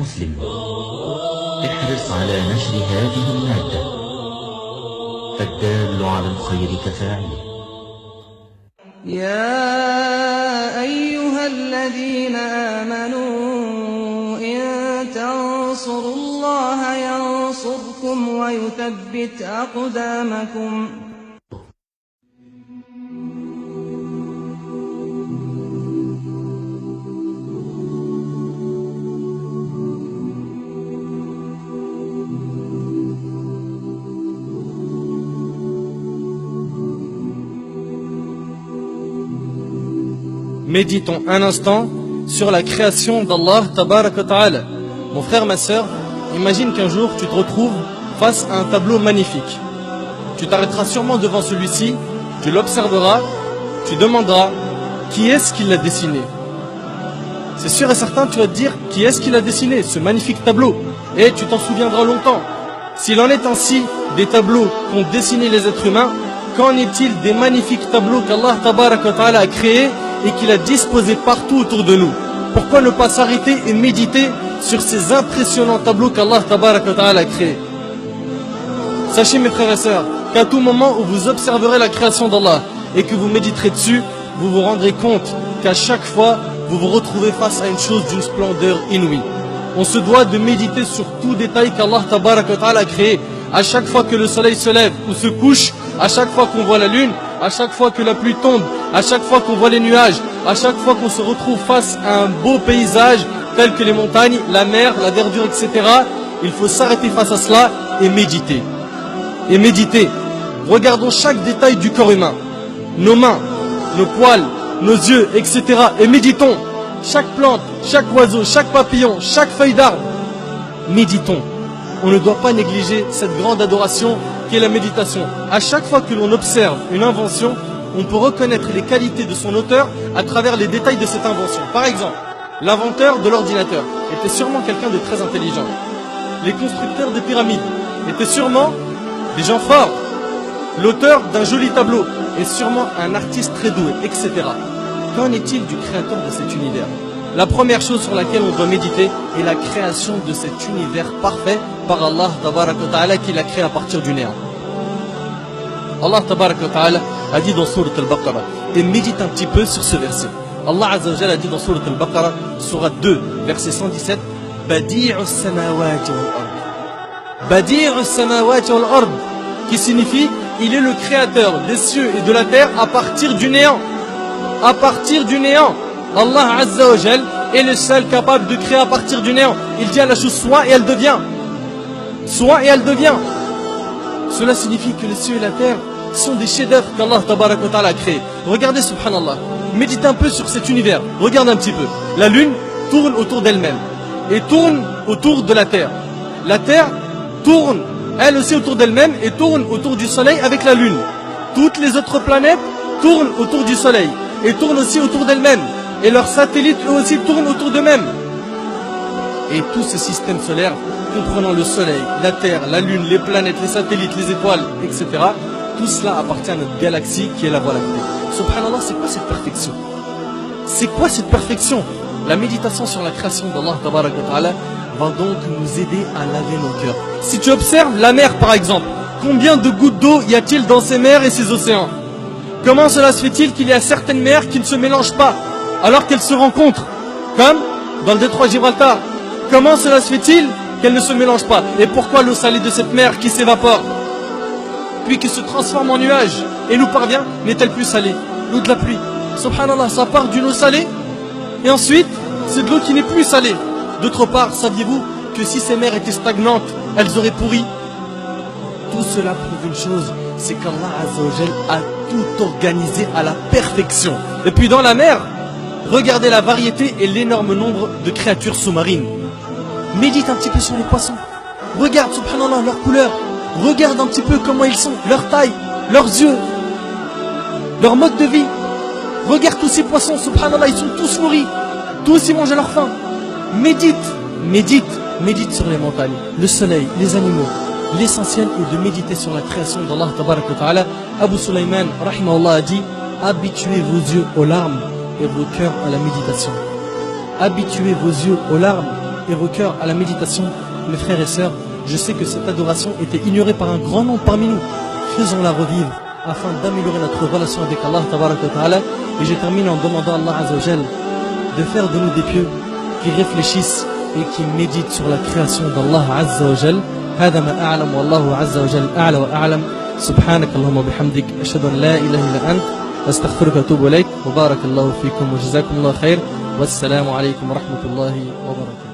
مسلم. احرص على نشر هذه المادة، الدال على الخير كفاعله. يا أيها الذين آمنوا إن تنصروا الله ينصركم ويثبت أقدامكم. Méditons un instant sur la création d'Allah Tabarak wa Ta'ala. Mon frère, ma sœur, imagine qu'un jour tu te retrouves face à un tableau magnifique. Tu t'arrêteras sûrement devant celui-ci, tu l'observeras, tu demanderas qui est-ce qui l'a dessiné. C'est sûr et certain, tu vas te dire qui est-ce qui l'a dessiné, ce magnifique tableau, et tu t'en souviendras longtemps. S'il en est ainsi des tableaux qu'ont dessiné les êtres humains, qu'en est-il des magnifiques tableaux qu'Allah Tabarak wa Ta'ala a créés et qu'il a disposé partout autour de nous? Pourquoi ne pas s'arrêter et méditer sur ces impressionnants tableaux qu'Allah Tabarak wa Ta'ala a créés? Sachez mes frères et sœurs qu'à tout moment où vous observerez la création d'Allah et que vous méditerez dessus, vous vous rendrez compte qu'à chaque fois vous vous retrouvez face à une chose d'une splendeur inouïe. On se doit de méditer sur tout détail qu'Allah Tabarak wa Ta'ala a créé. À chaque fois que le soleil se lève ou se couche, à chaque fois qu'on voit la lune, à chaque fois que la pluie tombe, à chaque fois qu'on voit les nuages, à chaque fois qu'on se retrouve face à un beau paysage tel que les montagnes, la mer, la verdure, etc. Il faut s'arrêter face à cela et méditer. Et méditer. Regardons chaque détail du corps humain. Nos mains, nos poils, nos yeux, etc. Et méditons. Chaque plante, chaque oiseau, chaque papillon, chaque feuille d'arbre. Méditons. On ne doit pas négliger cette grande adoration qui est la méditation. À chaque fois que l'on observe une invention, on peut reconnaître les qualités de son auteur à travers les détails de cette invention. Par exemple, l'inventeur de l'ordinateur était sûrement quelqu'un de très intelligent. Les constructeurs des pyramides étaient sûrement des gens forts. L'auteur d'un joli tableau est sûrement un artiste très doué, etc. Qu'en est-il du créateur de cet univers? La première chose sur laquelle on doit méditer est la création de cet univers parfait par Allah Tabarak wa Ta'ala qui l'a créé à partir du néant. Allah Tabarak wa Ta'ala a dit dans Sourate Al-Baqarah, et médite un petit peu sur ce verset. Allah Azza wa Jalla a dit dans Sourate Al-Baqarah, Sourate 2, verset 117, Badi'u samawati wal-ard. Badi'u samawati wal-ard, qui signifie, il est le créateur des cieux et de la terre à partir du néant. À partir du néant. Allah Azza wa Jal est le seul capable de créer à partir du néant. Il dit à la chose soit et elle devient. Soit et elle devient. Cela signifie que les cieux et la terre sont des chefs-d'œuvre qu'Allah Tabarak wa Ta'ala a créés. Regardez subhanallah. Médite un peu sur cet univers. Regarde un petit peu. La lune tourne autour d'elle-même et tourne autour de la terre. La terre tourne elle aussi autour d'elle-même et tourne autour du soleil avec la lune. Toutes les autres planètes tournent autour du soleil et tournent aussi autour d'elles-mêmes. Et leurs satellites eux aussi tournent autour d'eux-mêmes. Et tout ce système solaire, comprenant le soleil, la terre, la lune, les planètes, les satellites, les étoiles, etc. Tout cela appartient à notre galaxie qui est la Voie lactée. Subhanallah, c'est quoi cette perfection? C'est quoi cette perfection? La méditation sur la création d'Allah Tabarak wa Ta'ala va donc nous aider à laver nos cœurs. Si tu observes la mer par exemple, combien de gouttes d'eau y a-t-il dans ces mers et ces océans? Comment cela se fait-il qu'il y a certaines mers qui ne se mélangent pas alors qu'elles se rencontrent? Comme dans le détroit Gibraltar. Comment cela se fait-il qu'elles ne se mélangent pas? Et pourquoi l'eau salée de cette mer qui s'évapore puis qui se transforme en nuage et nous parvient n'est-elle plus salée? L'eau de la pluie. Subhanallah, ça part d'une eau salée et ensuite c'est de l'eau qui n'est plus salée. D'autre part, saviez-vous que si ces mers étaient stagnantes, elles auraient pourri? Tout cela prouve une chose, c'est qu'Allah Azza wa Jal a tout organisé à la perfection. Et puis dans la mer, regardez la variété et l'énorme nombre de créatures sous-marines. Médite un petit peu sur les poissons. Regarde, subhanallah, leur couleur. Regarde un petit peu comment ils sont, leur taille, leurs yeux, leur mode de vie. Regarde tous ces poissons, subhanallah, ils sont tous nourris. Tous ils mangent à leur faim. Médite, médite, médite sur les montagnes, le soleil, les animaux. L'essentiel est de méditer sur la création d'Allah Tabarak wa Ta'ala. Abu Sulaiman, rahimahullah, a dit, habituez vos yeux aux larmes et vos cœurs à la méditation. Habituez vos yeux aux larmes et recours à la méditation. Mes frères et sœurs, je sais que cette adoration était ignorée par un grand nombre parmi nous. Faisons-la revivre afin d'améliorer notre relation avec Allah Tabaraka wa Ta'ala. Et je termine en demandant à Allah Azza wa Jal de faire de nous des pieux qui réfléchissent et qui méditent sur la création d'Allah Azza wa Jal. هذا ما أعلم والله عز وجل أعلى وأعلم. سبحانك اللهم وبحمدك أشهد أن لا إله إلا أنت أستغفرك وأتوب إليك وبارك الله فيكم وجزاكم الله خير والسلام عليكم ورحمة الله وبركاته.